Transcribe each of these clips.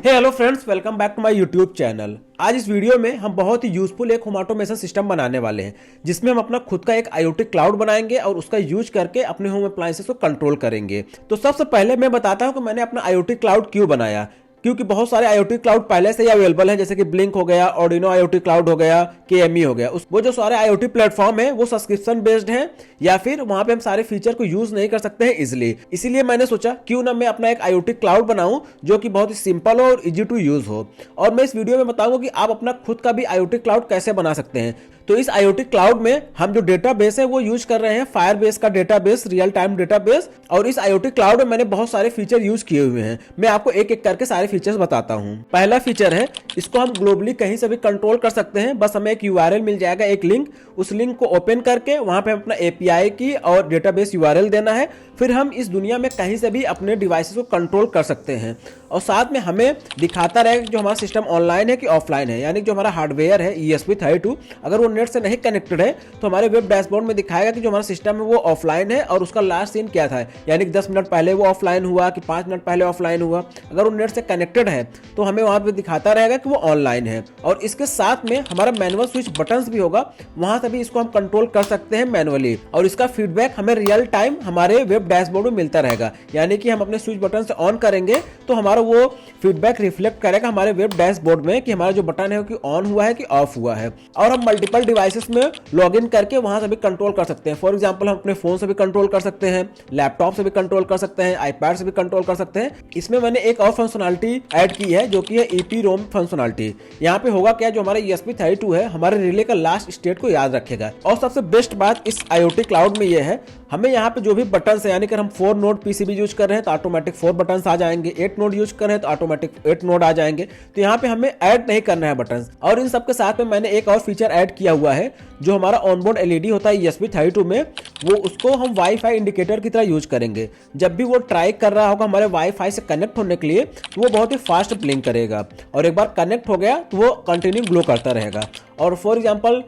Hello friends, welcome back to my YouTube channel. आज इस video में हम बहुत ही यूजफुल एक होम ऑटोमेशन सिस्टम बनाने वाले हैं, जिसमें हम अपना खुद का एक IoT क्लाउड बनाएंगे और उसका यूज करके अपने होम अप्लायंसेस को कंट्रोल करेंगे। तो सबसे पहले मैं बताता हूं कि मैंने अपना IoT क्लाउड क्यों बनाया। क्योंकि बहुत सारे IoT क्लाउड पहले से ही अवेलेबल हैं, जैसे कि ब्लिंक हो गया, ऑर्डिनो IoT क्लाउड हो गया, KME हो गया। वो जो सारे IoT प्लेटफॉर्म है वो सब्सक्रिप्शन बेस्ड हैं, या फिर वहां पे हम सारे फीचर को यूज नहीं कर सकते हैं इजिली। इसीलिए मैंने सोचा क्यों ना मैं अपना एक IoT क्लाउड बनाऊं जो कि बहुत ही सिंपल हो और इजी टू यूज हो। और मैं इस वीडियो में बताऊंगा कि आप अपना खुद का भी IoT क्लाउड कैसे बना सकते हैं। तो इस IoT क्लाउड में हम जो डेटाबेस है वो यूज कर रहे हैं फायरबेस का डेटाबेस, रियल टाइम डेटाबेस। और इस IoT क्लाउड में मैंने बहुत सारे फीचर यूज किए हुए हैं। मैं आपको एक एक करके सारे फीचर्स बताता हूं। पहला फीचर है, इसको हम ग्लोबली कहीं से भी कंट्रोल कर सकते हैं। बस हमें एक URL मिल जाएगा, एक लिंक। उस लिंक को ओपन करके वहां पे अपना API की और डेटाबेस URL देना है। फिर हम इस दुनिया में कहीं से भी अपने डिवाइसेस को कंट्रोल कर सकते हैं। और साथ में हमें दिखाता रहेगा कि जो हमारा सिस्टम ऑनलाइन है कि ऑफलाइन है, यानी जो हमारा हार्डवेयर है ESP32 अगर वो नेट से नहीं कनेक्टेड है तो हमारे वेब डैशबोर्ड में दिखाएगा कि जो हमारा सिस्टम है वो ऑफलाइन है और उसका लास्ट सीन क्या था, यानी कि 10 मिनट पहले वो ऑफलाइन हुआ कि 5 मिनट पहले ऑफलाइन हुआ। अगर वो नेट से कनेक्टेड है तो हमें वहां पे दिखाता रहेगा कि वो ऑनलाइन है। और इसके साथ में हमारा मैनुअल स्विच बटन्स भी होगा, वहां से भी इसको हम कंट्रोल कर सकते हैं मैनुअली। और इसका फीडबैक हमें रियल टाइम हमारे वेब डैशबोर्ड में मिलता रहेगा, यानी कि हम अपने स्विच बटन से ऑन करेंगे तो हमारा वो फीडबैक रिफ्लेक्ट करेगा हमारे वेब डैशबोर्ड में कि हमारा जो बटन है कि ऑन हुआ है कि ऑफ हुआ है। और हम मल्टीपल डिवाइसेस में लॉग इन करके वहां से भी कंट्रोल कर सकते हैं। फॉर एग्जांपल हम अपने फोन से भी कंट्रोल कर सकते हैं, लैपटॉप से भी कंट्रोल कर सकते हैं, iPad से भी कंट्रोल कर सकते हैं। इसमें मैंने एक और फंक्शनलिटी ऐड की है जो कि है EPROM फंक्शनलिटी। यहाँ पे होगा क्या, जो हमारा ESP32 है हमारे रिले का लास्ट स्टेट को याद रखेगा। और सबसे बेस्ट बात इस IoT क्लाउड में ये है, हमें यहाँ पे जो भी बटन है, यानी कि हम 4 नोड PCB यूज कर रहे हैं तो ऑटोमेटिक 4 बटन आ जाएंगे, 8 नोड यूज कर रहे हैं तो ऑटोमेटिक 8 नोड आ जाएंगे। तो यहाँ पे हमें ऐड नहीं करना है बटन। और इन सबके साथ में मैंने एक और फीचर ऐड किया हुआ है, जो हमारा ऑनबोर्ड LED होता है ESP32 में, वो उसको हम वाईफाई इंडिकेटर की तरह यूज करेंगे। जब भी वो ट्राई कर रहा होगा हमारे वाईफाई से कनेक्ट होने के लिए तो वो बहुत ही फास्ट ब्लिंक करेगा, और एक बार कनेक्ट हो गया तो वो कंटिन्यू ग्लो करता रहेगा। और फॉर एग्जांपल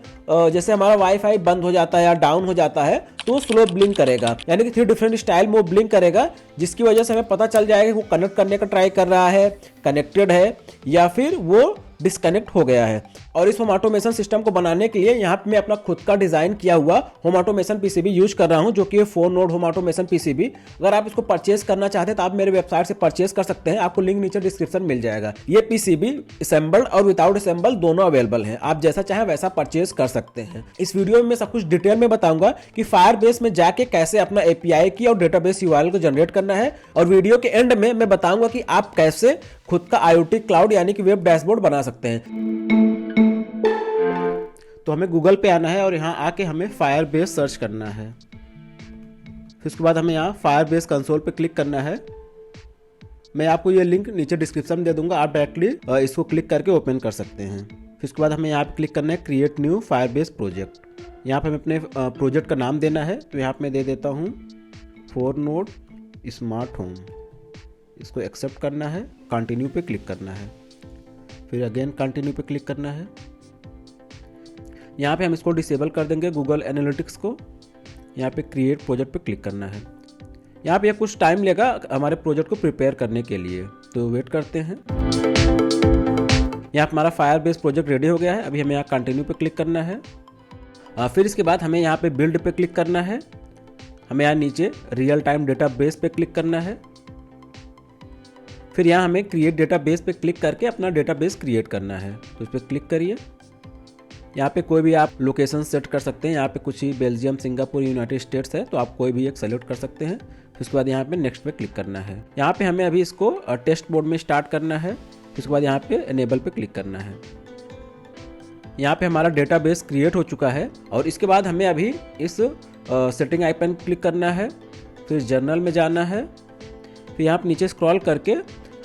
जैसे हमारा वाईफाई बंद हो जाता है या डाउन हो जाता है तो वो स्लो ब्लिंक करेगा, यानी कि 3 डिफरेंट स्टाइल में वो ब्लिंक करेगा, जिसकी वजह से हमें पता चल जाएगा कि वो कनेक्ट करने का ट्राई कर रहा है, कनेक्टेड है, या फिर वो डिस्कनेक्ट हो गया है। और इस होम ऑटोमेशन सिस्टम को बनाने के लिए यहाँ पे मैं अपना खुद का डिजाइन किया हुआ होम ऑटोमेशन PCB यूज कर रहा हूँ, जो कि 4 नोड होम ऑटोमेशन PCB। अगर आप इसको परचेज करना चाहते हैं तो आप मेरे वेबसाइट से परचेज कर सकते हैं, आपको लिंक नीचे डिस्क्रिप्शन मिल जाएगा। ये PCB असेंबल्ड और विदाउट असेंबल दोनों अवेलेबल हैं, आप जैसा चाहें वैसा परचेज कर सकते हैं। इस वीडियो में मैं सब कुछ डिटेल में बताऊंगा कि फायरबेस में जाके कैसे अपना API की और डेटाबेस URL को जनरेट करना है। और वीडियो के एंड में मैं बताऊंगा कि आप कैसे खुद का IoT क्लाउड यानी कि वेब डैशबोर्ड बना सकते हैं। तो हमें गूगल पे आना है और यहाँ आके हमें फायरबेस सर्च करना है। फिर उसके बाद हमें यहाँ फायरबेस कंसोल पे क्लिक करना है। मैं आपको ये लिंक नीचे डिस्क्रिप्शन में दे दूंगा, आप डायरेक्टली इसको क्लिक करके ओपन कर सकते हैं। फिर उसके बाद हमें यहाँ पे क्लिक करना है क्रिएट न्यू फायरबेस प्रोजेक्ट। यहाँ पे हमें अपने प्रोजेक्ट का नाम देना है, तो यहाँ पे मैं दे देता हूँ 4 नोड स्मार्ट होम। इसको एक्सेप्ट करना है, कंटिन्यू पे क्लिक करना है, फिर अगेन कंटिन्यू पे क्लिक करना है। यहाँ पे हम इसको डिसेबल कर देंगे गूगल एनालिटिक्स को। यहाँ पे क्रिएट प्रोजेक्ट पे क्लिक करना है। यहाँ पे कुछ टाइम लेगा हमारे प्रोजेक्ट को प्रिपेयर करने के लिए, तो वेट करते हैं। यहाँ पे हमारा फायरबेस प्रोजेक्ट रेडी हो गया है। अभी हमें यहाँ कंटिन्यू पे क्लिक करना है। फिर इसके बाद हमें यहाँ पे बिल्ड पे क्लिक करना है। हमें यहाँ नीचे रियल टाइम डेटाबेस पे क्लिक करना है। फिर यहाँ हमें क्रिएट डेटाबेस पे क्लिक करके अपना डेटाबेस क्रिएट करना है, तो इस पर क्लिक करिए। यहाँ पे कोई भी आप लोकेशन सेट कर सकते हैं। यहाँ पे कुछ ही बेल्जियम, सिंगापुर, यूनाइटेड स्टेट्स है, तो आप कोई भी एक सेलेक्ट कर सकते हैं। फिर उसके बाद यहाँ पे नेक्स्ट पे क्लिक करना है। यहाँ पे हमें अभी इसको टेस्ट मोड में स्टार्ट करना है। फिर उसके बाद यहाँ पे एनेबल पे क्लिक करना है। यहाँ पे हमारा डेटाबेस क्रिएट हो चुका है। और इसके बाद हमें अभी इस सेटिंग आइकन क्लिक करना है, फिर जर्नल में जाना है, फिर यहाँ पे नीचे स्क्रॉल करके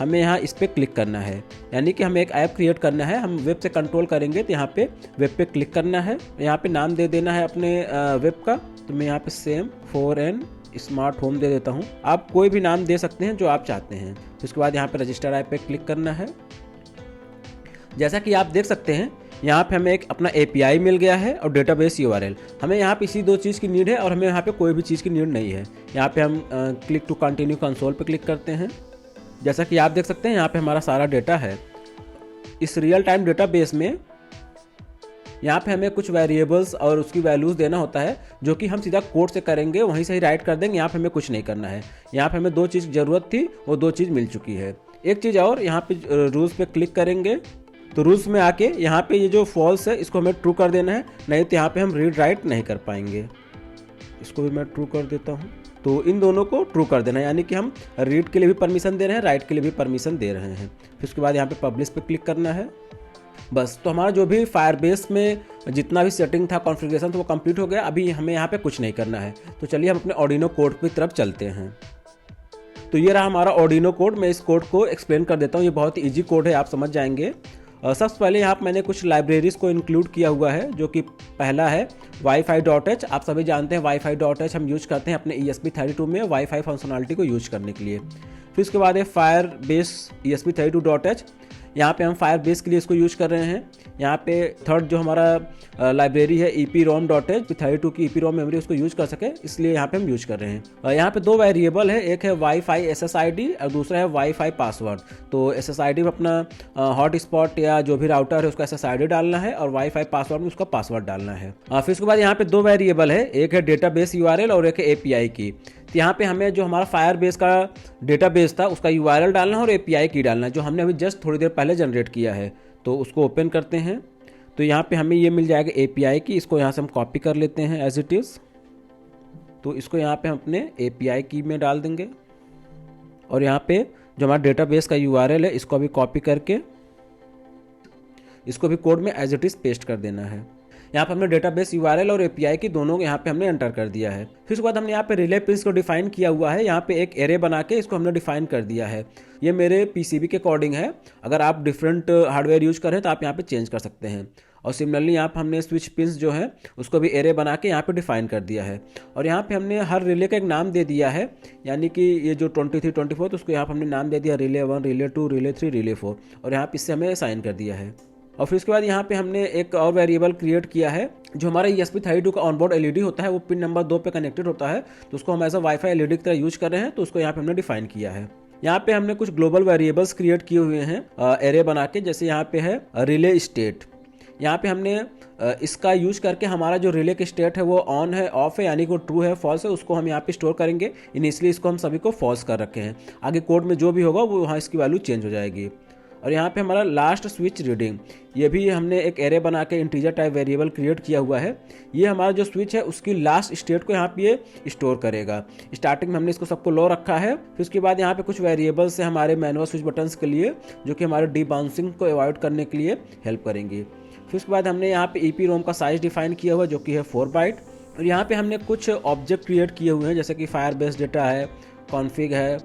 हमें यहाँ इस पर क्लिक करना है, यानी कि हमें एक ऐप क्रिएट करना है। हम वेब से कंट्रोल करेंगे तो यहाँ पे वेब पे क्लिक करना है। यहाँ पे नाम दे देना है अपने वेब का, तो मैं यहाँ पे सेम 4N स्मार्ट होम दे देता हूँ। आप कोई भी नाम दे सकते हैं जो आप चाहते हैं। तो उसके बाद यहाँ पे रजिस्टर ऐप पे क्लिक करना है। जैसा कि आप देख सकते हैं यहाँ पे हमें एक अपना API मिल गया है और डेटाबेस URL। हमें यहाँ पे इसी 2 चीज़ की नीड है और हमें यहाँ पे कोई भी चीज़ की नीड नहीं है। यहाँ पे हम क्लिक टू कंटिन्यू कंसोल पे क्लिक करते हैं। जैसा कि आप देख सकते हैं यहाँ पे हमारा सारा डेटा है। इस रियल टाइम डेटाबेस में यहाँ पे हमें कुछ वेरिएबल्स और उसकी वैल्यूज़ देना होता है, जो कि हम सीधा कोड से करेंगे, वहीं से ही राइट कर देंगे। यहाँ पे हमें कुछ नहीं करना है। यहाँ पे हमें 2 चीज़ ज़रूरत थी, वो 2 चीज़ मिल चुकी है। एक चीज़ और, यहाँ पे रूल्स पे क्लिक करेंगे तो रूल्स में आके यहाँ पे ये जो फॉल्स है इसको हमें ट्रू कर देना है, नहीं तो यहाँ पे हम रीड राइट नहीं कर पाएंगे। इसको भी मैं ट्रू कर देता हूँ। तो इन दोनों को ट्रू कर देना है, यानी कि हम रीड के लिए भी परमिशन दे रहे हैं, राइट के लिए भी परमिशन दे रहे हैं। फिर उसके बाद यहाँ पे पब्लिश पे क्लिक करना है। बस, तो हमारा जो भी फायरबेस में जितना भी सेटिंग था, कॉन्फ़िगरेशन था, वो कंप्लीट हो गया। अभी हमें यहाँ पे कुछ नहीं करना है। तो चलिए हम अपने ऑर्डिनो कोड की तरफ चलते हैं। तो ये रहा हमारा ऑर्डिनो कोड। मैं इस कोड को एक्सप्लेन कर देता हूँ। ये बहुत ही ईजी कोड है, आप समझ जाएंगे। सबसे पहले यहाँ पर मैंने कुछ लाइब्रेरीज को इंक्लूड किया हुआ है, जो कि पहला है Wi-Fi.h। आप सभी जानते हैं Wi-Fi.h हम यूज करते हैं अपने ESP32 में वाईफाई फंक्शनलिटी को यूज करने के लिए। फिर उसके बाद है Firebase ESP32.h। यहाँ पे हम Firebase के लिए इसको यूज कर रहे हैं। यहाँ पे थर्ड जो हमारा लाइब्रेरी है EPROM.h, 32 की EPROM मेमोरी उसको यूज कर सके, इसलिए यहाँ पे हम यूज कर रहे हैं। यहाँ पे 2 वेरिएबल है, एक है Wi-Fi SSID और दूसरा है Wi-Fi पासवर्ड। तो SSID में अपना हॉटस्पॉट या जो भी राउटर है उसका SSID डालना है, और Wi-Fi पासवर्ड में उसका पासवर्ड डालना है। फिर उसके बाद यहाँ पे 2 वेरिएबल है, एक है डेटाबेस URL और एक है API की। तो यहाँ पे हमें जो हमारा फायरबेस का डेटाबेस था उसका URL डालना है और API की डालना है, जो हमने अभी जस्ट थोड़ी देर पहले जनरेट किया है। तो उसको ओपन करते हैं। तो यहाँ पे हमें ये मिल जाएगा API की। इसको यहाँ से हम कॉपी कर लेते हैं एज इट इज़। तो इसको यहाँ पे हम अपने API की में डाल देंगे, और यहाँ पे जो हमारा डेटाबेस का URL है इसको भी कॉपी करके इसको भी कोड में एज इट इज़ पेस्ट कर देना है। यहाँ पे हमने डेटाबेस URL और API की दोनों यहाँ पे हमने एंटर कर दिया है। फिर उसके बाद हमने यहाँ पे रिले पिंस को डिफाइन किया हुआ है। यहाँ पे एक एरे बना के इसको हमने डिफाइन कर दिया है। ये मेरे PCB के अकॉर्डिंग है, अगर आप डिफरेंट हार्डवेयर यूज करें तो आप यहाँ पे चेंज कर सकते हैं। और सिमिलरली यहाँ पे हमने स्विच पिंस जो है उसको भी एरे बना के यहाँ पे डिफाइन कर दिया है। और यहाँ पे हमने हर रिले का एक नाम दे दिया है, यानी कि ये जो 23, 24 तो उसको यहाँ पे हमने नाम दे दिया रिले 1, रिले 2, रिले 3, रिले 4, और यहाँ पे इससे हमें साइन कर दिया है। और फिर उसके बाद यहाँ पे हमने एक और वेरिएबल क्रिएट किया है, जो हमारा ESP32 का ऑनबोर्ड LED होता है, वो पिन नंबर 2 पे कनेक्टेड होता है। तो उसको हम एज अ वाईफाई LED की तरह यूज कर रहे हैं, तो उसको यहाँ पे हमने डिफाइन किया है। यहाँ पे हमने कुछ ग्लोबल वेरिएबल्स क्रिएट किए हुए हैं एरे बना के, जैसे यहाँ पे है रिले स्टेट। यहाँ पे हमने इसका यूज करके हमारा जो रिले की स्टेट है वो ऑन है, ऑफ है, यानी कि वो ट्रू है, फॉल्स है, उसको हम यहाँ पे स्टोर करेंगे। इनिशियली इसको हम सभी को फॉल्स कर रखे हैं, आगे कोड में जो भी होगा वो वहाँ इसकी वैल्यू चेंज हो जाएगी। और यहाँ पे हमारा लास्ट स्विच रीडिंग, ये भी हमने एक एरे बना के इंटीजर टाइप वेरिएबल क्रिएट किया हुआ है। ये हमारा जो स्विच है उसकी लास्ट स्टेट को यहाँ पे ये स्टोर करेगा। स्टार्टिंग में हमने इसको सबको लो रखा है। फिर उसके बाद यहाँ पे कुछ वेरिएबल्स है हमारे मैनुअल स्विच बटन्स के लिए, जो कि हमारे डी बाउंसिंग को अवॉइड करने के लिए हेल्प करेंगे। फिर उसके बाद हमने यहाँ पे EPROM का साइज डिफाइन किया हुआ, जो कि है 4 बाइट। और यहाँ पे हमने कुछ ऑब्जेक्ट क्रिएट किए हुए हैं, जैसे कि फायरबेस डेटा है, कॉन्फिग है,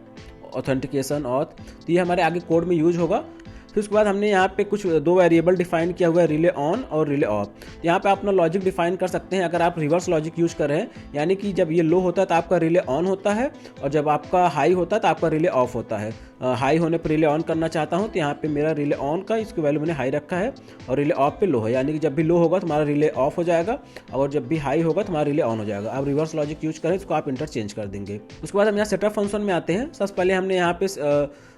ऑथेंटिकेशन ऑथ, तो ये हमारे आगे कोड में यूज होगा। फिर उसके बाद हमने यहाँ पे कुछ 2 वेरिएबल डिफाइन किया हुआ है, रिले ऑन और रिले ऑफ। यहाँ पे आप अपना लॉजिक डिफाइन कर सकते हैं। अगर आप रिवर्स लॉजिक यूज कर रहे हैं, यानी कि जब ये लो होता है तो आपका रिले ऑन होता है, और जब आपका हाई होता है तो आपका रिले ऑफ होता है। हाई होने पर रिले ऑन करना चाहता हूँ तो यहाँ पे मेरा रिले ऑन का इसकी वैल्यू मैंने हाई रखा है, और रिले ऑफ पे लो है, यानी कि जब भी लो होगा तो हमारा रिले ऑफ हो जाएगा, और जब भी हाई होगा तो हमारा रिले ऑन हो जाएगा। आप रिवर्स लॉजिक यूज करें इसको आप इंटरचेंज कर देंगे। उसके बाद हम यहाँ सेटअप फंक्शन में आते हैं। सबसे पहले हमने यहाँ पे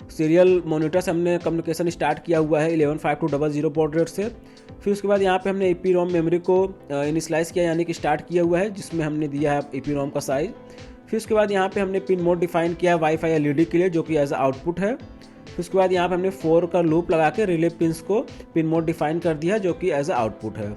सीरियल मॉनिटर से हमने कम्युनिकेशन स्टार्ट किया हुआ है 115200 बॉड रेट से। फिर उसके बाद यहाँ पे हमने EPROM मेमोरी को इनिशियलाइज किया, यानी कि स्टार्ट किया हुआ है, जिसमें हमने दिया है EPROM का साइज। फिर उसके बाद यहाँ पे हमने पिन मोड डिफाइन किया है वाईफाई LED के लिए, जो कि एज आउटपुट है। फिर उसके बाद यहाँ पे हमने 4 का लूप लगा के रिले पिंस को पिन मोड डिफाइन कर दिया, जो कि एज आउटपुट है।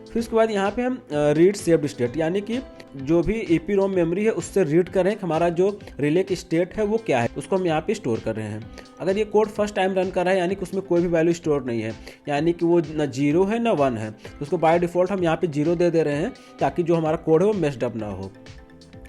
फिर उसके बाद यहाँ पे हम रीड सेव्ड स्टेट, यानी कि जो भी EPROM मेमोरी है उससे रीड कर रहे हैं हमारा जो रिले की स्टेट है वो क्या है, उसको हम यहाँ पे स्टोर कर रहे हैं। अगर ये कोड फर्स्ट टाइम रन कर रहा है, यानी कि उसमें कोई भी वैल्यू स्टोर नहीं है, यानी कि वो ना 0 है ना 1 है, तो उसको बाय डिफॉल्ट हम यहाँ पे 0 दे रहे हैं, ताकि जो हमारा कोड है वो मेस्ड अप ना हो।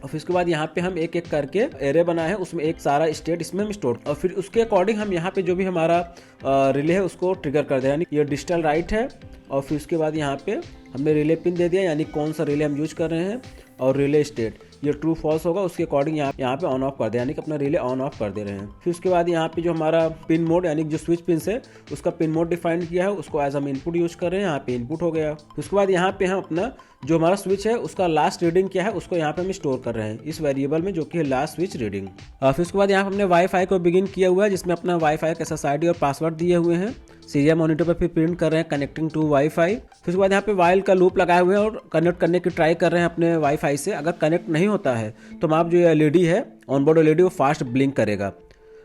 और फिर उसके बाद यहाँ पे हम एक एक करके एरे बनाए हैं, उसमें एक सारा स्टेट इसमें हम स्टोर, और फिर उसके अकॉर्डिंग हम यहाँ पे जो भी हमारा रिले है उसको ट्रिगर कर दे, यानी ये डिजिटल राइट है। और फिर उसके बाद यहाँ पे हमने रिले पिन दे दिया, यानी कौन सा रिले हम यूज कर रहे हैं, और रिले स्टेट, ये ट्रू फॉल्स होगा उसके अकॉर्डिंग यहाँ पे ऑन ऑफ कर दे, यानी कि अपना रिले ऑन ऑफ कर दे रहे हैं। फिर उसके बाद यहाँ पे जो हमारा पिन मोड यानी जो स्विच पिन है उसका पिन मोड डिफाइन किया है, उसको एज हम इनपुट यूज कर रहे हैं, यहाँ पे इनपुट हो गया। फिर उसके बाद यहाँ पे हम अपना जो हमारा स्विच है उसका लास्ट रीडिंग क्या है उसको यहाँ पे हम स्टोर कर रहे हैं इस वेरिएबल में, जो कि है लास्ट स्विच रीडिंग। फिर उसके बाद यहाँ पे हमने वाईफाई को बिगिन किया हुआ है, जिसमें अपना वाईफाई का SSID और पासवर्ड दिए हुए हैं। सीरियल मॉनिटर पर फिर प्रिंट कर रहे हैं कनेक्टिंग टू वाईफाई। फिर उसके बाद यहाँ पे वाइल का लूप लगाए हुए हैं और कनेक्ट करने की ट्राई कर रहे हैं अपने वाईफाई से। अगर कनेक्ट नहीं होता है तो हम आप जो LED है ऑनबोर्ड LED वो फास्ट ब्लिंक करेगा।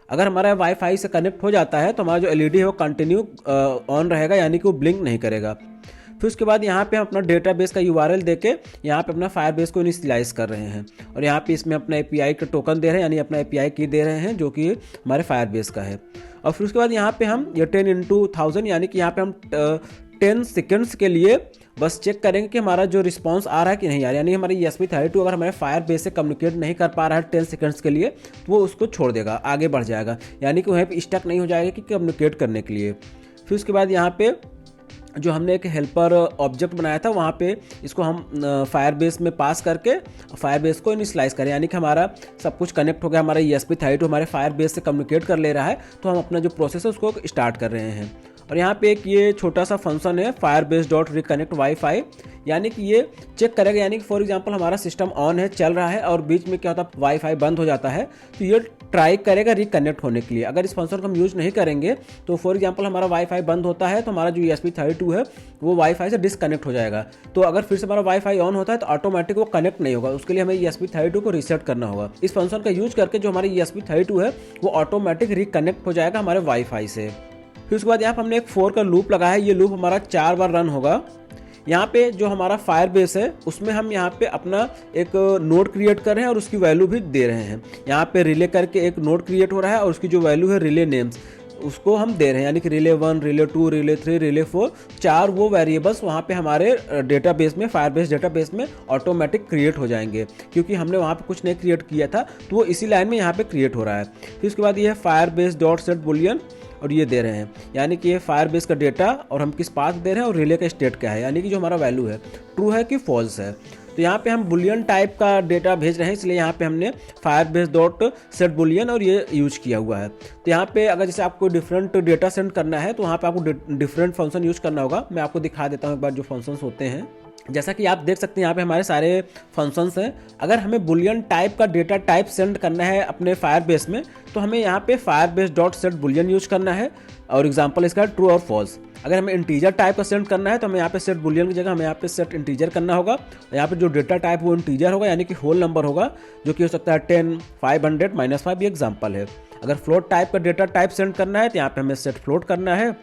अगर हमारा वाईफाई से कनेक्ट हो जाता है तो हमारा जो LED है वो कंटिन्यू ऑन रहेगा, यानी कि वो ब्लिंक नहीं करेगा। फिर उसके बाद यहाँ पे हम अपना डेटाबेस का URL देके यहाँ पे अपना फायरबेस को इनिशियलाइज कर रहे हैं और यहाँ पे इसमें अपना API का टोकन दे रहे हैं, यानी अपना API की दे रहे हैं जो कि हमारे फायरबेस का है। और फिर उसके बाद यहाँ पे हम ये 10x1000 यानी कि यहाँ पे हम 10 सेकेंड्स के लिए बस चेक करेंगे कि हमारा जो रिस्पांस आ रहा है कि नहीं आ रहा है, यानी हमारी ESP32 अगर हमारे फायरबेस से कम्युनिकेट नहीं कर पा रहा है 10 सेकंड्स के लिए तो वो उसको छोड़ देगा, आगे बढ़ जाएगा, यानी कि वहीं पे स्टक नहीं हो जाएगा कि कम्युनिकेट करने के लिए। फिर उसके बाद यहाँ पे जो हमने एक हेल्पर ऑब्जेक्ट बनाया था वहाँ पे इसको हम फायरबेस में पास करके फायरबेस को इनिशियलाइज करें, यानी कि हमारा सब कुछ कनेक्ट हो गया, हमारा ESP32 हमारे फायरबेस से कम्युनिकेट कर ले रहा है, तो हम अपना जो प्रोसेस है उसको स्टार्ट कर रहे हैं। और यहाँ पे एक ये छोटा सा फंक्शन है firebase.reconnect वाईफाई, यानी कि ये चेक करेगा, यानी कि फॉर एग्जांपल हमारा सिस्टम ऑन है चल रहा है और बीच में क्या होता है वाईफाई बंद हो जाता है, तो ये ट्राई करेगा रिकनेक्ट होने के लिए। अगर इस फंक्शन को हम यूज नहीं करेंगे तो फॉर एग्जांपल हमारा वाईफाई बंद होता है तो हमारा जो ESP32 है वो वाईफाई से डिसकनेक्ट हो जाएगा। तो अगर फिर से हमारा वाईफाई ऑन होता है तो ऑटोमेटिक वो कनेक्ट नहीं होगा, उसके लिए हमें ESP32 को रीसेट करना होगा। इस फंक्शन का यूज करके जो हमारी ESP32 है वो ऑटोमेटिक रिकनेक्ट हो जाएगा हमारे वाईफाई से। फिर उसके बाद यहाँ पर हमने एक फोर का लूप लगाया है, ये लूप हमारा 4 बार रन होगा। यहाँ पे जो हमारा फायरबेस है उसमें हम यहाँ पे अपना एक नोड क्रिएट कर रहे हैं और उसकी वैल्यू भी दे रहे हैं। यहाँ पे रिले करके एक नोड क्रिएट हो रहा है और उसकी जो वैल्यू है रिले नेम्स उसको हम दे रहे हैं, यानी कि रिले 1, रिले 2, रिले 3, रिले 4, 4 वो वेरिएबल्स वहाँ पे हमारे डेटाबेस में फायरबेस डेटाबेस में ऑटोमेटिक क्रिएट हो जाएंगे, क्योंकि हमने वहाँ पे कुछ नहीं क्रिएट किया था तो वो इसी लाइन में यहाँ पे क्रिएट हो रहा है। फिर उसके बाद ये है firebase.setBoolean और ये दे रहे हैं, यानी कि ये फायरबेस का डेटा और हम किस पाथ दे रहे हैं और रिले का स्टेट क्या है, यानी कि जो हमारा वैल्यू है ट्रू है कि फॉल्स है। तो यहाँ पे हम बुलियन टाइप का डेटा भेज रहे हैं, इसलिए यहाँ पे हमने firebase.setBoolean और ये यूज किया हुआ है। तो यहाँ पे अगर जैसे आपको डिफरेंट डेटा सेंड करना है तो वहाँ पे आपको डिफरेंट फंक्शन यूज करना होगा। मैं आपको दिखा देता हूँ एक बार जो फंक्शंस होते हैं। जैसा कि आप देख सकते हैं यहाँ पे हमारे सारे फंक्शंस हैं। अगर हमें बुलियन टाइप का डेटा टाइप सेंड करना है अपने फायरबेस में तो हमें यहाँ पे firebase.setBoolean यूज करना है और एग्जांपल इसका ट्रू और फॉल्स। अगर हमें इंटीजर टाइप का सेंड करना है तो हमें यहाँ पे सेट बुलियन की जगह हमें यहाँ पे सेट इंटीजर करना होगा। यहाँ पे जो डेटा टाइप वो इंटीजर होगा, यानी कि होल नंबर होगा, जो कि हो सकता है 10, 500, -5, ये एग्जाम्पल है। अगर फ्लोट टाइप का डेटा टाइप सेंड करना है तो यहाँ पे हमें सेट फ्लोट करना है,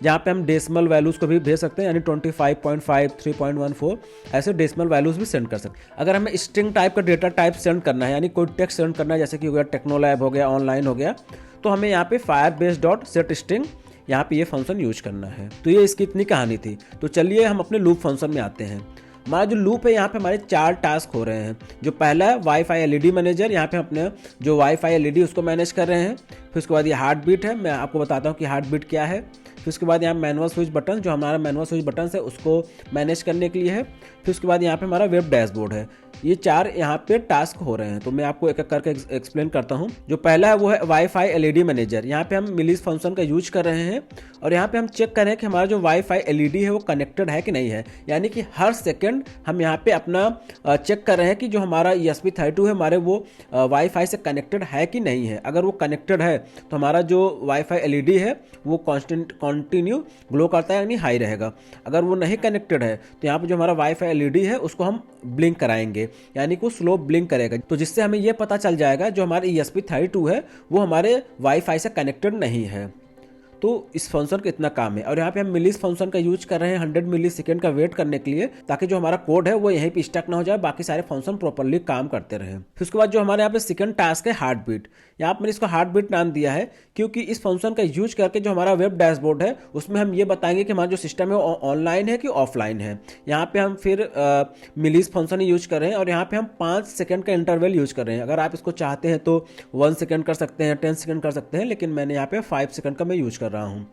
जहाँ पे हम डेसिमल वैल्यूज़ को भी भेज सकते हैं, यानी 25.5, 3.14 ऐसे डेसिमल वैल्यूज़ भी सेंड कर सकते हैं। अगर हमें स्ट्रिंग टाइप का डेटा टाइप सेंड करना है, यानी कोई टेक्स्ट सेंड करना है, जैसे कि हो गया टेक्नोलैब हो गया, ऑनलाइन हो गया, तो हमें यहाँ पे firebase.setString यहाँ पे ये फंक्शन यूज करना है। तो ये इसकी इतनी कहानी थी। तो चलिए हम अपने लूप फंक्शन में आते हैं। हमारा जो लूप है यहाँ पे हमारे 4 टास्क हो रहे हैं। जो पहला है वाईफाई LED मैनेजर, यहाँ पे अपने जो वाईफाई LED उसको मैनेज कर रहे हैं। फिर उसके बाद ये हार्ट बीट है, मैं आपको बताता हूँ कि हार्ट बीट क्या है। फिर उसके बाद यहाँ मैनुअल स्विच बटन, जो हमारा मैनुअल स्विच बटन है उसको मैनेज करने के लिए है। फिर उसके बाद यहाँ पे हमारा वेब डैशबोर्ड है। ये 4 यहाँ पे टास्क हो रहे हैं, तो मैं आपको एक एक करके एक्सप्लेन करता हूँ। जो पहला है वो है वाईफाई LED मैनेजर। यहाँ पे हम मिलीस फंक्शन का यूज कर रहे हैं और यहाँ पे हम चेक कर रहे हैं कि हमारा जो वाईफाई LED है वो कनेक्टेड है कि नहीं है, यानी कि हर सेकंड हम यहाँ पे अपना चेक कर रहे हैं कि जो हमारा ESP32 है हमारे वो वाईफाई से कनेक्टेड है कि नहीं है। अगर वो कनेक्टेड है तो हमारा जो वाईफाई LED है वो कंटिन्यू ग्लो करता है, यानी हाई रहेगा। अगर वो नहीं कनेक्टेड है तो यहाँ पे जो हमारा वाईफाई LED है उसको हम ब्लिंक कराएंगे, यानी कि वो स्लो ब्लिंक करेगा, तो जिससे हमें ये पता चल जाएगा जो हमारे ESP32 है वो हमारे वाईफाई से कनेक्टेड नहीं है। तो इस फंक्शन का इतना काम है। और यहाँ पे हम मिलीस फंक्शन का यूज कर रहे हैं 100 मिली सेकेंड का वेट करने के लिए, ताकि जो हमारा कोड है वो यहीं पे स्टक ना हो जाए, बाकी सारे फंक्शन प्रॉपर्ली काम करते रहे। फिर उसके बाद जो हमारे यहाँ पे सेकंड टास्क है हार्ट बीट। यहाँ पर मैंने इसको हार्ट बीट नाम दिया है क्योंकि इस फंक्शन का यूज करके जो हमारा वेब डैशबोर्ड है उसमें हम ये बताएंगे कि हमारा जो सिस्टम है वो ऑनलाइन है कि ऑफलाइन है। यहाँ पे हम फिर मिलीस फंक्शन ही यूज कर रहे हैं और यहाँ पे हम 5 सेकंड का इंटरवल यूज कर रहे हैं। अगर आप इसको चाहते हैं तो 1 सेकंड कर सकते हैं, 10 सेकंड कर सकते हैं, लेकिन मैंने यहाँ पे 5 सेकंड का मैं यूज कर रहा हूँ।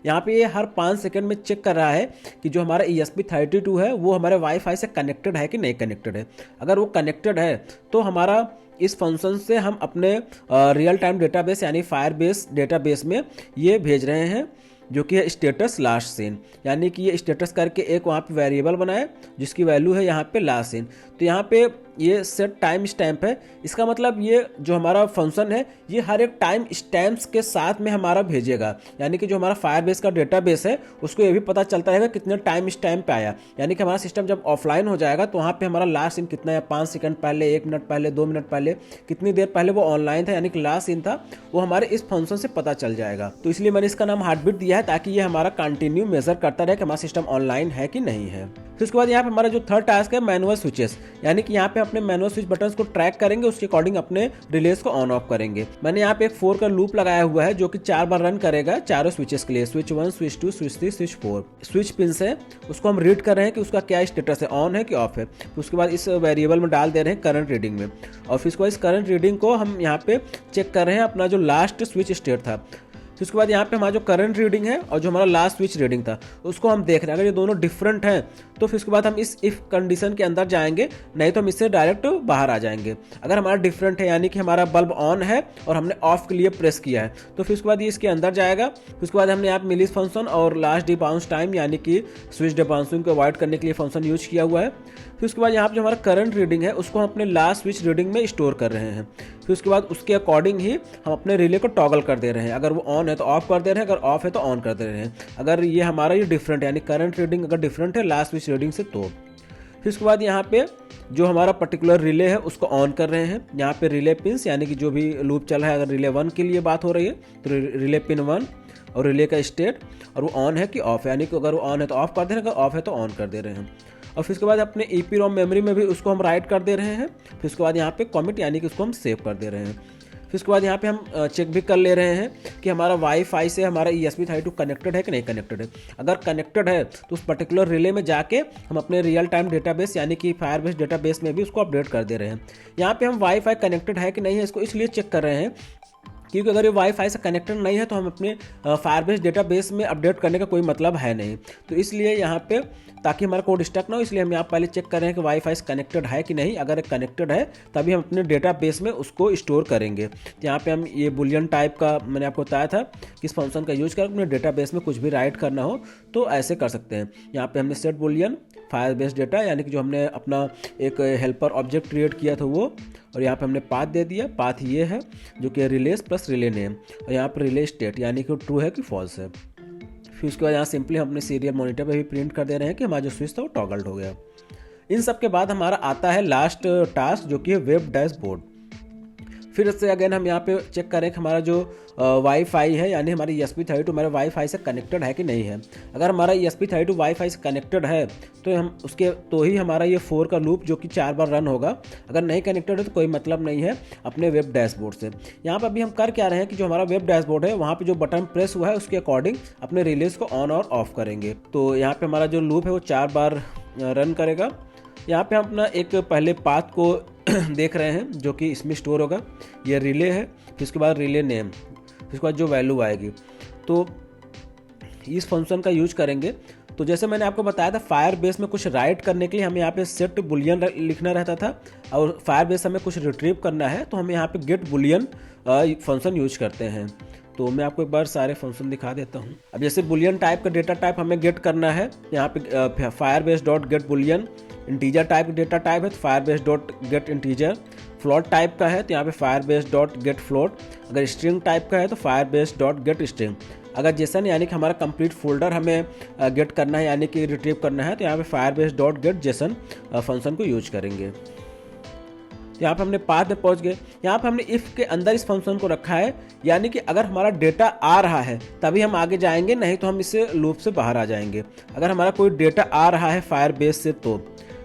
यहाँ पे ये हर 5 सेकंड में चेक कर रहा है कि जो हमारा ESP32 है वो हमारे वाईफाई से कनेक्टेड है कि नहीं कनेक्टेड है। अगर वो कनेक्टेड है तो हमारा इस फंक्शन से हम अपने रियल टाइम डेटाबेस यानी फायरबेस डेटाबेस में ये भेज रहे हैं जो कि है स्टेटस लास्ट सीन, यानी कि ये स्टेटस करके एक वहाँ पे वेरिएबल बनाए जिसकी वैल्यू है यहाँ पे लास्ट सीन। तो यहाँ पे ये सेट टाइम स्टैम्प है, इसका मतलब ये जो हमारा फंक्शन है ये हर एक टाइम स्टैम्प्स के साथ में हमारा भेजेगा, यानी कि जो हमारा फायरबेस का डेटाबेस है उसको ये भी पता चलता रहेगा कितने टाइम स्टैम्प पे आया। यानी कि हमारा सिस्टम जब ऑफलाइन हो जाएगा तो वहाँ पे हमारा लास्ट सीन कितना है, 5 सेकंड पहले, 1 मिनट पहले, 2 मिनट पहले, कितनी देर पहले वो ऑनलाइन था यानी कि लास्ट सीन था, वो हमारे इस फंक्शन से पता चल जाएगा। तो इसलिए मैंने इसका नाम हार्ट बीट दिया है ताकि ये हमारा कंटिन्यू मेजर करता रहे कि हमारा सिस्टम ऑनलाइन है कि नहीं है। फिर उसके बाद यहाँ पे हमारा जो थर्ड टास्क है मैनुअल स्विचेस, यानी कि यहाँ पे अपने मैनुअल स्विच बटन्स को ट्रैक करेंगे, उसके अकॉर्डिंग अपने रिलेज को ऑन ऑफ करेंगे। मैंने यहाँ पे एक 4 का लूप लगाया हुआ है जो कि 4 बार रन करेगा चारों स्विचेस के लिए, switch 1, switch 2, switch 3, switch 4। Switch pins है उसको हम रीड कर रहे हैं कि उसका क्या स्टेटस है, ऑन है कि ऑफ है। फिर उसके बाद इस वेरिएबल में डाल दे रहे हैं करंट रीडिंग में, और फिर उसके बाद इस करंट रीडिंग को हम यहाँ पे चेक कर रहे हैं अपना जो लास्ट स्विच स्टेट था। फिर उसके बाद यहाँ पे हमारा जो करंट रीडिंग है और जो हमारा लास्ट स्विच रीडिंग था उसको हम देख रहे हैं। अगर ये दोनों डिफरेंट हैं तो फिर उसके बाद हम इस इफ कंडीशन के अंदर जाएंगे, नहीं तो हम इससे डायरेक्ट बाहर आ जाएंगे। अगर हमारा डिफरेंट है यानी कि हमारा बल्ब ऑन है और हमने ऑफ के लिए प्रेस किया है तो फिर उसके बाद ये इसके अंदर जाएगा। फिर उसके बाद हमने यहाँ पे मिलिस फंक्शन और लास्ट डिबाउंस टाइम यानी कि स्विच डिबाउंसिंग को अवॉइड करने के लिए फंक्शन यूज किया हुआ है। फिर उसके बाद यहाँ पे जो हमारा करंट रीडिंग है उसको हम अपने लास्ट स्विच रीडिंग में स्टोर कर रहे हैं। फिर उसके बाद उसके अकॉर्डिंग ही हम अपने रिले को टॉगल कर दे रहे हैं, अगर वो ऑन है तो ऑफ कर दे रहे हैं, अगर ऑफ है तो ऑन कर दे रहे हैं। अगर ये हमारा ये डिफरेंट है यानी करंट रीडिंग अगर डिफरेंट है लास्ट स्विच रीडिंग से तो। फिर उसके बाद यहाँ पे जो हमारा पर्टिकुलर रिले है उसको ऑन कर रहे हैं। यहाँ पे रिले पिंस यानी कि जो भी लूप चल रहा है, अगर रिले 1 के लिए बात हो रही है तो रिले पिन 1 और रिले का स्टेट और वो ऑन है कि ऑफ है, यानी कि अगर वो ऑन है तो ऑफ कर दे रहे हैं, अगर ऑफ है तो ऑन कर दे रहे हैं। और फिर उसके बाद अपने EEPROM मेमोरी में भी उसको हम राइट कर दे रहे हैं। फिर उसके बाद यहाँ पे कमिट यानी कि उसको हम सेव कर दे रहे हैं। फिर उसके बाद यहाँ पे हम चेक भी कर ले रहे हैं कि हमारा वाईफाई से हमारा ESP32 कनेक्टेड है कि नहीं कनेक्टेड है। अगर कनेक्टेड है तो उस पर्टिकुलर रिले में जाके हम अपने रियल टाइम डेटाबेस यानी कि फायरबेस डेटाबेस में भी उसको अपडेट कर दे रहे हैं। यहाँ पे हम वाईफाई कनेक्टेड है कि नहीं है इसको इसलिए चेक कर रहे हैं क्योंकि अगर ये वाईफाई से कनेक्टेड नहीं है तो हम अपने फायरबेस डेटाबेस में अपडेट करने का कोई मतलब है नहीं। तो इसलिए यहाँ पे ताकि हमारा कोड स्टक ना हो इसलिए हम यहाँ पहले चेक कर रहे हैं कि वाईफाई से कनेक्टेड है कि नहीं। अगर कनेक्टेड है तभी हम अपने डेटाबेस में उसको स्टोर करेंगे। तो यहाँ पे हम ये बुलियन टाइप का मैंने आपको बताया था कि इस फंक्शन का यूज कर अपने डेटाबेस में कुछ भी राइट करना हो तो ऐसे कर सकते हैं। यहाँ पे हमने सेट बुलियन फायरबेस डेटा यानी कि जो हमने अपना एक हेल्पर ऑब्जेक्ट क्रिएट किया था वो, और यहाँ पे हमने पाथ दे दिया। पाथ ये है जो कि रिलेस प्लस रिले नेम, और यहाँ पर रिले स्टेट यानी कि ट्रू है कि फॉल्स है। फिर उसके बाद यहाँ सिंपली हम अपने सीरियल मॉनिटर पे भी प्रिंट कर दे रहे हैं कि हमारा जो स्विच था वो टॉगल्ड हो गया। इन सब के बाद हमारा आता है लास्ट टास्क जो कि है वेब डैशबोर्ड। फिर इससे अगेन हम यहाँ पे चेक करें कि हमारा जो वाईफाई है यानी हमारी ESP32 हमारे वाईफाई से कनेक्टेड है कि नहीं है। अगर हमारा ESP32 वाईफाई से कनेक्टेड है तो हम उसके तो ही हमारा ये 4 का लूप जो कि 4 बार रन होगा। अगर नहीं कनेक्टेड है तो कोई मतलब नहीं है अपने वेब डैशबोर्ड से। यहाँ पर अभी हम कर क्या रहे हैं कि जो हमारा वेब डैशबोर्ड है वहाँ पर जो बटन प्रेस हुआ है उसके अकॉर्डिंग अपने रिलेज को ऑन और ऑफ करेंगे। तो यहाँ पर हमारा जो लूप है वो 4 बार रन करेगा। यहाँ पे हम अपना एक पहले पाथ को देख रहे हैं जो कि इसमें स्टोर होगा, ये रिले है। फिर उसके बाद रिले नेम, फिर उसके बाद जो वैल्यू आएगी तो इस फंक्शन का यूज करेंगे। तो जैसे मैंने आपको बताया था फायरबेस में कुछ राइट करने के लिए हमें यहाँ पे सेट बुलियन लिखना रहता था, और फायरबेस हमें कुछ रिट्रीव करना है तो हम यहाँ पे गेट बुलियन फंक्शन यूज करते हैं। तो मैं आपको एक बार सारे फंक्शन दिखा देता हूँ। अब जैसे बुलियन टाइप का डेटा टाइप हमें गेट करना है, यहाँ पे Firebase dot gate Boolean. Integer type data type है तो Firebase dot gate integer. Float type का है तो यहाँ पे फायरबेस डॉट गेट फ्लोट। अगर स्ट्रिंग टाइप का है तो फायरबेस डॉट गेट स्ट्रिंग। अगर जेसन यानी कि हमारा कंप्लीट फोल्डर हमें गेट करना है यानी कि रिट्रीव करना है तो यहाँ पे Firebase dot gate Jason function को यूज करेंगे। यहाँ पे हमने पाथ में पहुँच गए। यहाँ पे हमने इफ़ के अंदर इस फंक्शन को रखा है, यानी कि अगर हमारा डेटा आ रहा है तभी हम आगे जाएंगे, नहीं तो हम इससे लूप से बाहर आ जाएंगे। अगर हमारा कोई डेटा आ रहा है फायरबेस से तो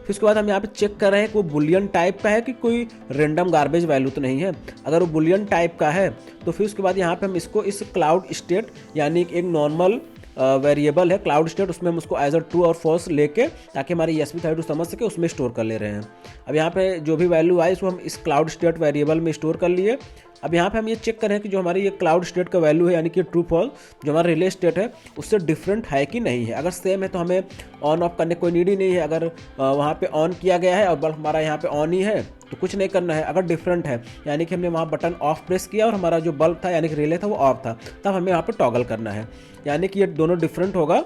फिर उसके बाद हम यहाँ पे चेक कर रहे हैं कि वो बुलियन टाइप का है कि कोई रेंडम गार्बेज वैल्यू तो नहीं है। अगर वो बुलियन टाइप का है तो फिर उसके बाद यहाँ पे हम इसको इस क्लाउड स्टेट यानी एक नॉर्मल वेरिएबल है क्लाउड स्टेट, उसमें हम उसको एज अ ट्रू और फॉल्स लेके ताकि हमारी ESP32 समझ सके उसमें स्टोर कर ले रहे हैं। अब यहाँ पे जो भी वैल्यू आई उसको हम इस क्लाउड स्टेट वेरिएबल में स्टोर कर लिए। अब यहाँ पे हम ये चेक करें कि जो हमारी ये क्लाउड स्टेट का वैल्यू है यानी कि ट्रू फॉल्स, जो हमारा रिले स्टेट है उससे डिफरेंट है कि नहीं है। अगर सेम है तो हमें ऑन ऑफ करने कोई नीड ही नहीं है। अगर वहाँ पे ऑन किया गया है और बल्ब हमारा यहाँ पे ऑन ही है तो कुछ नहीं करना है। अगर डिफरेंट है यानी कि हमने वहाँ बटन ऑफ प्रेस किया और हमारा जो बल्ब था यानी कि रिले था वो ऑफ था, तब हमें यहाँ पर टॉगल करना है। यानी कि ये दोनों डिफरेंट होगा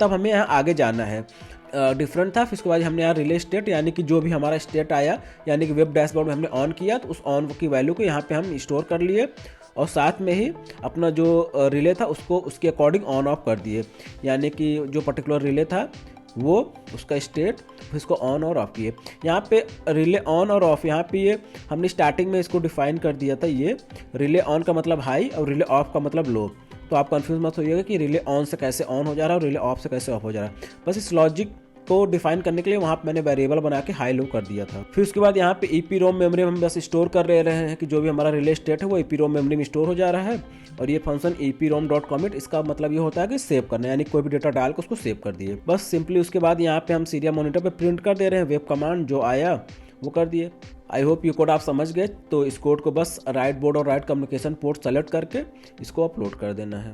तब हमें यहाँ आगे जाना है। डिफरेंट था, फिर उसके बाद हमने यहाँ रिले स्टेट यानी कि जो भी हमारा स्टेट आया यानी कि वेब डैशबोर्ड में हमने ऑन किया तो उस ऑन की वैल्यू को यहाँ पे हम स्टोर कर लिए और साथ में ही अपना जो रिले था उसको उसके अकॉर्डिंग ऑन ऑफ कर दिए। यानी कि जो पर्टिकुलर रिले था वो उसका स्टेट फिर इसको ऑन और ऑफ किए। यहाँ पे रिले ऑन और ऑफ, यहाँ पे ये हमने स्टार्टिंग में इसको डिफाइन कर दिया था। ये रिले ऑन का मतलब हाई और रिले ऑफ का मतलब लो, तो आप कंफ्यूज मत होइएगा कि रिले ऑन से कैसे ऑन हो जा रहा है और रिले ऑफ से कैसे ऑफ हो जा रहा है। बस इस लॉजिक को डिफाइन करने के लिए वहाँ पे मैंने वेरिएबल बना के हाई लो कर दिया था। फिर उसके बाद यहाँ पे EEPROM मेमोरी में हम बस स्टोर कर रहे हैं कि जो भी हमारा रिले स्टेट है वो EEPROM मेमोरी में स्टोर हो जा रहा है। और ये फंक्शन EEPROM.commit, इसका मतलब ये होता है कि सेव करना, यानी कोई भी डेटा डाल के उसको सेव कर दिए बस सिंपली। उसके बाद यहाँ पे हम सीरियल मॉनिटर पे प्रिंट कर दे रहे हैं, वेब कमांड जो आया वो कर दिए। आई होप ये कोड आप समझ गए। तो इस कोड को बस राइट बोर्ड और राइट कम्युनिकेशन पोर्ट सेलेक्ट करके इसको अपलोड कर देना है।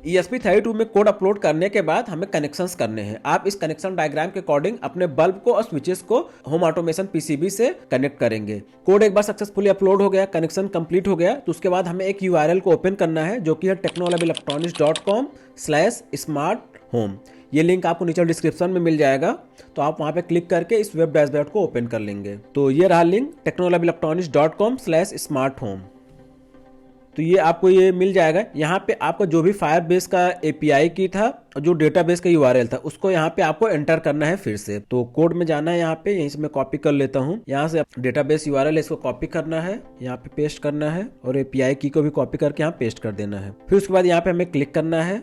ESP32 में कोड अपलोड करने के बाद हमें कनेक्शंस करने हैं। आप इस कनेक्शन डायग्राम के अकॉर्डिंग अपने बल्ब को और स्विचेस को होम ऑटोमेशन PCB से कनेक्ट करेंगे। कोड एक बार सक्सेसफुली अपलोड हो गया, कनेक्शन कंप्लीट हो गया, तो उसके बाद हमें एक URL को ओपन करना है जो कि है technolabelectronics.com/smarthome। ये लिंक आपको नीचे डिस्क्रिप्शन में मिल जाएगा, तो आप वहाँ पे क्लिक करके इस वेब डैशबोर्ड को ओपन कर लेंगे। तो ये रहा लिंक technolabelectronics.com/smarthome। तो ये आपको ये मिल जाएगा। यहाँ पे आपका जो भी फायरबेस का API की था और जो डेटाबेस का URL था उसको यहाँ पे आपको एंटर करना है फिर से। तो कोड में जाना है, यहाँ पे यहीं से मैं कॉपी कर लेता हूँ। यहाँ से डेटाबेस URL है, इसको कॉपी करना है, यहाँ पे पेस्ट करना है और API की को भी कॉपी करके यहाँ पेस्ट कर देना है। फिर उसके बाद यहाँ पे हमें क्लिक करना है।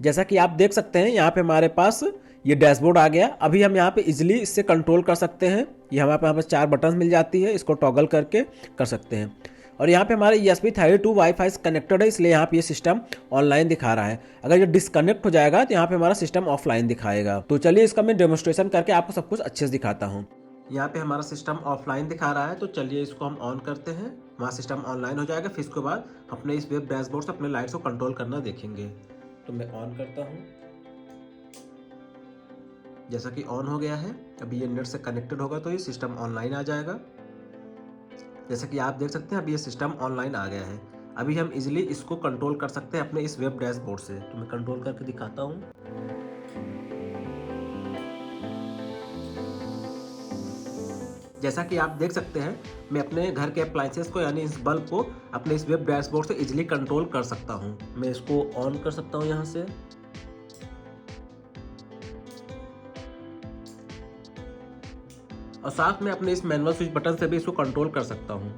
जैसा कि आप देख सकते हैं यहाँ पे हमारे पास ये डैशबोर्ड आ गया। अभी हम यहाँ पे इजिली इससे कंट्रोल कर सकते हैं। ये हमारे पास 4 बटन मिल जाती है, इसको टॉगल करके कर सकते हैं। और यहाँ पे हमारे ESP32 वाईफाई से कनेक्टेड है, इसलिए यहाँ पे ये सिस्टम ऑनलाइन दिखा रहा है। अगर ये डिस्कनेक्ट हो जाएगा तो यहाँ पे हमारा सिस्टम ऑफलाइन दिखाएगा। तो चलिए इसका मैं डेमोन्स्ट्रेशन करके आपको सब कुछ अच्छे से दिखाता हूँ। यहाँ पे हमारा सिस्टम ऑफलाइन दिखा रहा है, तो चलिए इसको हम ऑन करते हैं, वहाँ सिस्टम ऑनलाइन हो जाएगा। फिर उसके बाद अपने इस वेब डैशबोर्ड से अपने लाइट्स को कंट्रोल करना देखेंगे। तो मैं ऑन करता हूँ, जैसा कि ऑन हो गया है। अभी ये नेट से कनेक्टेड होगा तो ये सिस्टम ऑनलाइन आ जाएगा। जैसा कि आप देख सकते हैं अभी ये सिस्टम ऑनलाइन आ गया है। अभी हम इजीली इसको कंट्रोल कर सकते हैं अपने इस वेब डैशबोर्ड से। तो मैं कंट्रोल करके दिखाता हूँ। जैसा कि आप देख सकते हैं मैं अपने घर के अप्लायंसेस को यानी इस बल्ब को अपने इस वेब डैशबोर्ड से इजीली कंट्रोल कर सकता हूँ। मैं इसको ऑन कर सकता हूँ यहाँ से, और साथ में अपने इस मैनुअल स्विच बटन से भी इसको कंट्रोल कर सकता हूँ।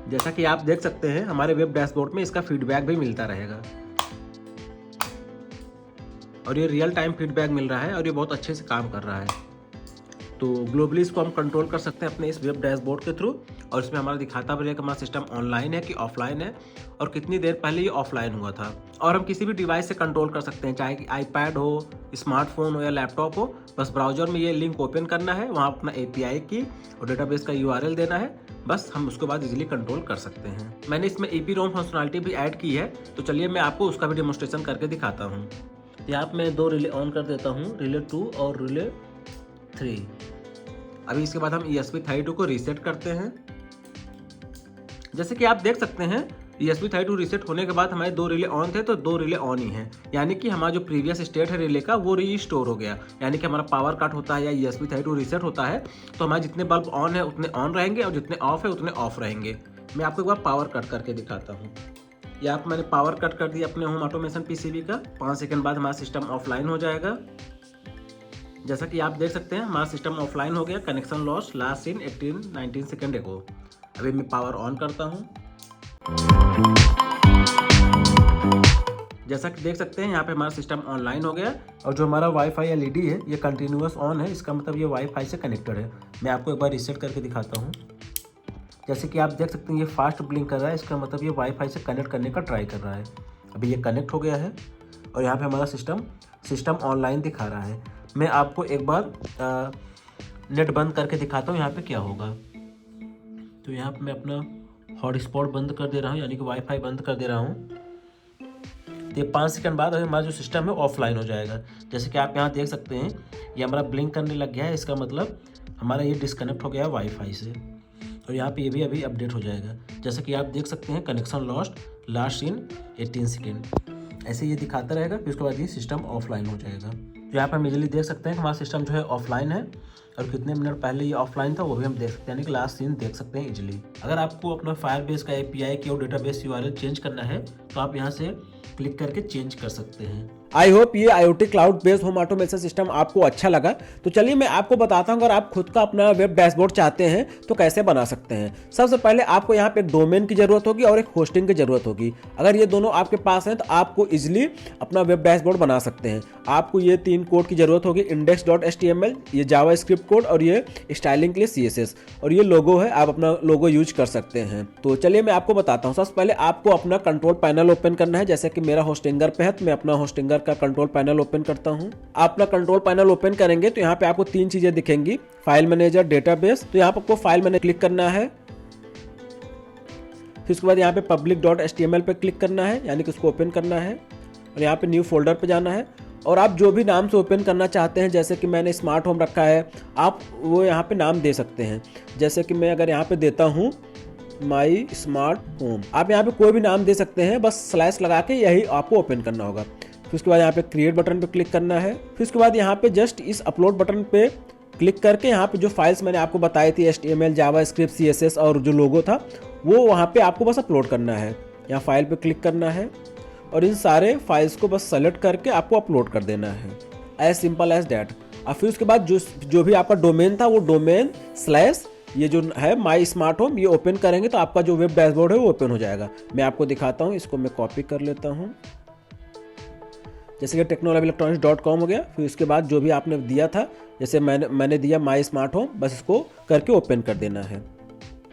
जैसा कि आप देख सकते हैं हमारे वेब डैशबोर्ड में इसका फीडबैक भी मिलता रहेगा, और ये रियल टाइम फीडबैक मिल रहा है और ये बहुत अच्छे से काम कर रहा है। तो ग्लोबली इसको हम कंट्रोल कर सकते हैं अपने इस वेब डैशबोर्ड के थ्रू, और इसमें हमारा दिखाता भी रहेगा कि हमारा सिस्टम ऑनलाइन है कि ऑफलाइन है और कितनी देर पहले ये ऑफलाइन हुआ था। और हम किसी भी डिवाइस से कंट्रोल कर सकते हैं, चाहे कि iPad हो, स्मार्टफोन हो या लैपटॉप हो। बस ब्राउजर में ये लिंक ओपन करना है, वहाँ अपना API की और डेटाबेस का URL देना है, बस हम उसके बाद इजीली कंट्रोल कर सकते हैं। मैंने इसमें EEPROM फंक्शनलिटी भी ऐड की है, तो चलिए मैं आपको उसका भी डेमोन्स्ट्रेशन करके दिखाता हूँ। यहाँ पे मैं 2 रिले ऑन कर देता हूँ, रिले 2 और रिले 3। अभी इसके बाद हम ESP32 को रीसेट करते हैं। जैसे कि आप देख सकते हैं ESP32 रीसेट होने के बाद हमारे 2 रिले ऑन थे तो 2 रिले ऑन ही हैं, यानी कि हमारा जो प्रीवियस स्टेट है रिले का वो रीस्टोर हो गया। यानी कि हमारा पावर कट होता है या ESP32 रीसेट होता है तो हमारे जितने बल्ब ऑन है उतने ऑन रहेंगे और जितने ऑफ है उतने ऑफ रहेंगे। मैं आपको एक बार पावर कट करके दिखाता हूँ। यहाँ पर मैंने पावर कट कर दिया अपने होम ऑटोमेशन PCB का। 5 सेकंड बाद हमारा सिस्टम ऑफलाइन हो जाएगा। जैसा कि आप देख सकते हैं हमारा सिस्टम ऑफलाइन हो गया। Connection loss last seen 18-19 second ago. अभी मैं पावर ऑन करता हूँ। जैसा कि देख सकते हैं यहाँ पे हमारा सिस्टम ऑनलाइन हो गया, और जो हमारा वाईफाई LED है ये कंटिन्यूअस ऑन है, इसका मतलब ये वाईफाई से कनेक्टेड है। मैं आपको एक बार रीसेट करके दिखाता हूँ। जैसे कि आप देख सकते हैं ये फास्ट ब्लिंक कर रहा है, इसका मतलब ये वाईफाई से कनेक्ट करने का ट्राई कर रहा है। अभी ये कनेक्ट हो गया है और यहाँ पे हमारा सिस्टम ऑनलाइन दिखा रहा है। मैं आपको एक बार नेट बंद करके दिखाता हूँ यहाँ पे क्या होगा। तो तो यहाँ पे मैं अपना हॉटस्पॉट बंद कर दे रहा हूँ, यानी कि वाईफाई बंद कर दे रहा हूँ। तो 5 सेकंड बाद हमारा जो सिस्टम है ऑफलाइन हो जाएगा। जैसे कि आप यहाँ देख सकते हैं ये हमारा ब्लिंक करने लग गया है, इसका मतलब हमारा ये डिस्कनेक्ट हो गया है वाईफाई से। और यहाँ पे ये भी अभी अपडेट हो जाएगा। जैसे कि आप देख सकते हैं connection lost, last in 18 second, ऐसे ये दिखाता रहेगा। फिर उसके बाद ये सिस्टम ऑफलाइन हो जाएगा। तो यहाँ पर हम इजीली देख सकते हैं कि हमारा सिस्टम जो है ऑफलाइन है और कितने मिनट पहले ये ऑफलाइन था वो भी हम देख सकते हैं, यानी कि लास्ट सीन देख सकते हैं इजीली। अगर आपको अपना फायरबेस का API की और डेटाबेस URL चेंज करना है तो आप यहाँ से क्लिक करके चेंज कर सकते हैं। आई होप ये IoT cloud based home automation system आपको अच्छा लगा। तो चलिए मैं आपको बताता हूँ अगर आप खुद का अपना वेब डैशबोर्ड चाहते हैं तो कैसे बना सकते हैं। सबसे पहले आपको यहाँ पे एक डोमेन की जरूरत होगी और एक होस्टिंग की जरूरत होगी। अगर ये दोनों आपके पास हैं तो आपको इजिली अपना वेब डैशबोर्ड बना सकते हैं। आपको ये 3 कोड की जरूरत होगी, index.html, ये जावास्क्रिप्ट कोड और ये स्टाइलिंग के लिए CSS, और ये लोगो है, आप अपना लोगो यूज कर सकते हैं। तो चलिए मैं आपको बताता हूँ। सबसे पहले आपको अपना कंट्रोल पैनल ओपन करना है। जैसे कि मेरा होस्टिंगर पे है तो मैं अपना होस्टिंगर का कंट्रोल पैनल ओपन करता हूं। आप अपना कंट्रोल पैनल ओपन करेंगे तो यहाँ पे आपको 3 चीजें दिखेंगी, फाइल मैनेजर, डेटाबेस। तो यहाँ पे आपको फाइल मैनेजर क्लिक करना है। फिर उसके बाद यहाँ पे public.html पे क्लिक करना है, यानी कि उसको ओपन करना है और यहाँ पे न्यू फोल्डर पे जाना है। और आप जो भी नाम से ओपन करना चाहते हैं, जैसे कि मैंने स्मार्ट होम रखा है, आप वो यहाँ पे नाम दे सकते हैं। जैसे कि मैं अगर यहाँ पे देता हूँ माई स्मार्ट होम, आप यहाँ पे कोई भी नाम दे सकते हैं, बस स्लैश लगा के यही आपको ओपन करना होगा। फिर उसके बाद यहाँ पे क्रिएट बटन पे क्लिक करना है। फिर उसके बाद यहाँ पे जस्ट इस अपलोड बटन पे क्लिक करके यहाँ पे जो फाइल्स मैंने आपको बताई थी HTML, जावास्क्रिप्ट, CSS और जो लोगो था वो वहाँ पे आपको बस अपलोड करना है। यहाँ फाइल पे क्लिक करना है और इन सारे फाइल्स को बस सेलेक्ट करके आपको अपलोड कर देना है, एज सिंपल एज डैट। और फिर उसके बाद जो भी आपका डोमेन था वो डोमेन स्लैश ये जो है माई स्मार्ट होम, ये ओपन करेंगे तो आपका जो वेब डैशबोर्ड है वो ओपन हो जाएगा। मैं आपको दिखाता हूँ, इसको मैं कॉपी कर लेता हूँ। जैसे कि technologyelectronics.com हो गया। फिर उसके बाद जो भी आपने दिया था, जैसे मैंने दिया माई स्मार्ट होम, बस इसको करके ओपन कर देना है।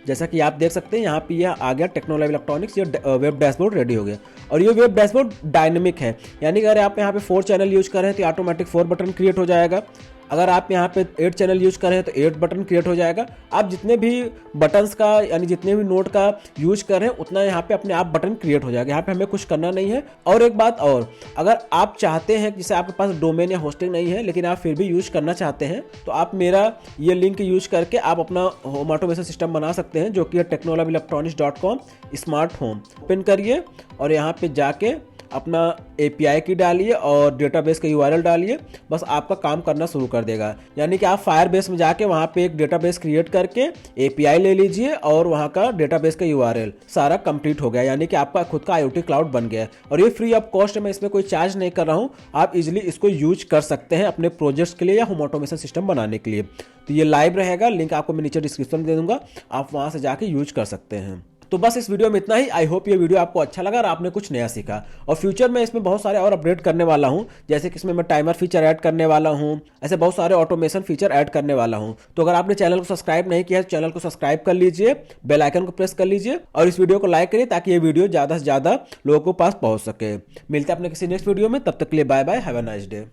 जैसा कि आप देख सकते हैं यहाँ पे यह आ गया टेक्नोलॉजी इलेक्ट्रॉनिक्स, ये वेब डैशबोर्ड रेडी हो गया। और ये वेब डैशबोर्ड डायनेमिक है, यानी कि अगर आप यहाँ पे 4 चैनल यूज कर रहे हैं तो ऑटोमेटिक 4 बटन क्रिएट हो जाएगा। अगर आप यहाँ पे 8 चैनल यूज कर रहे हैं तो 8 बटन क्रिएट हो जाएगा। आप जितने भी बटन्स का यानी जितने भी नोट का यूज कर रहे हैं उतना यहाँ पे अपने आप बटन क्रिएट हो जाएगा। यहाँ पे हमें कुछ करना नहीं है। और एक बात और, अगर आप चाहते हैं, जैसे आपके पास डोमेन या होस्टिंग नहीं है लेकिन आप फिर भी यूज करना चाहते हैं, तो आप मेरा ये लिंक यूज करके आप अपना होम ऑटोमेशन सिस्टम बना सकते हैं, जो कि है technologyelectronics.com स्मार्ट होम। ओपन करिए और यहाँ पे जाके अपना API की डालिए और डेटाबेस का URL डालिए, बस आपका काम करना शुरू कर देगा। यानी कि आप फायरबेस में जाके वहाँ पे एक डेटाबेस क्रिएट करके API ले लीजिए और वहाँ का डेटाबेस का URL सारा कंप्लीट हो गया, यानी कि आपका खुद का IoT क्लाउड बन गया। और ये फ्री ऑफ कॉस्ट है, मैं इसमें कोई चार्ज नहीं कर रहा हूँ। आप इजिली इसको यूज कर सकते हैं अपने प्रोजेक्ट्स के लिए या होम ऑटोमेशन सिस्टम बनाने के लिए। तो ये लाइव रहेगा, लिंक आपको मैं नीचे डिस्क्रिप्शन में दे दूंगा, आप वहाँ से जाके यूज कर सकते हैं। तो बस इस वीडियो में इतना ही। आई होप ये वीडियो आपको अच्छा लगा और आपने कुछ नया सीखा। और फ्यूचर में इसमें बहुत सारे और अपडेट करने वाला हूं, जैसे कि इसमें मैं टाइमर फीचर ऐड करने वाला हूं, ऐसे बहुत सारे ऑटोमेशन फीचर ऐड करने वाला हूं। तो अगर आपने चैनल को सब्सक्राइब नहीं किया है तो चैनल को सब्सक्राइब कर लीजिए, बेल आइकन को प्रेस कर लीजिए और इस वीडियो को लाइक करिए ताकि ये वीडियो ज़्यादा से ज़्यादा लोगों को पास पहुँच सके। मिलते हैं अपने किसी नेक्स्ट वीडियो में, तब तक के लिए bye bye, have a nice day.